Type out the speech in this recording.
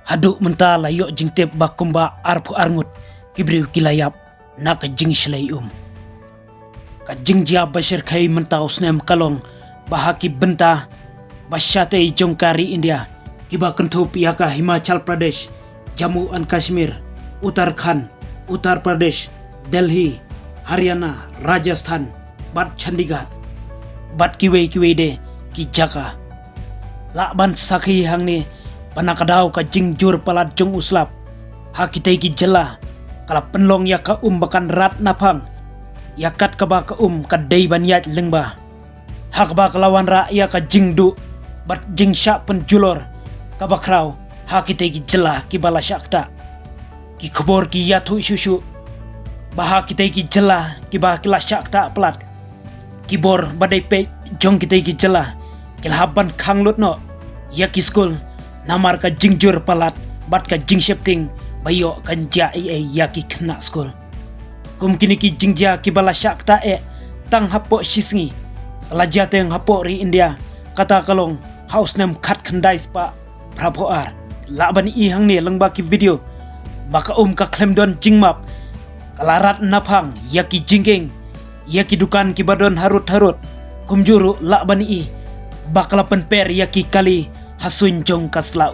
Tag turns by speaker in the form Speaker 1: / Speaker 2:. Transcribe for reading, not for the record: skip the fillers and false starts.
Speaker 1: Haduk menta layok jing tep bakumba arpu arngut kibriu kilayap na ka jing shlay ka jing jia bashir kai menta usnem kalong bahaki benta basyate jongkari India kiba kentup yaka Himachal Pradesh, Jammu and Kashmir, Uttarakhand, Uttar Pradesh, Delhi, Haryana, Rajasthan, bat Chandigarh, bat kiwe de ki Jaka. Lakban sakhi hangni panakadaw ka jingjur palat jong uslap hakitay ki jela kala penlong ya ka bakan rat napang yakat ka ba ka kaday banyat lengba hakba kalawan ra ya ka jingdu bat jingsya penjulor kabakraw hakitay ki jela ki bala syakta ki khobor ki yathu susu bah kitay ki jela ki ba kila syakta plat kibor badai pe jong kitay ki jela kilhaban khanglut no ya ki skul namar ka jingjur palat bat ka jing shepting bayo kan ja ya ki kena skul kum kini ki jingja ki bala syakta tang hapo shisngi kalaja teng hapo ri India kata kalong house nem khat khandai spa prapoar laban i hang ne langba ki video baka ka klem don jingmap kalarat napang ya ki jingeng ya ki dukan ki badon harut kumjuru laban i bakala penper ya ki kali hasun jong kasla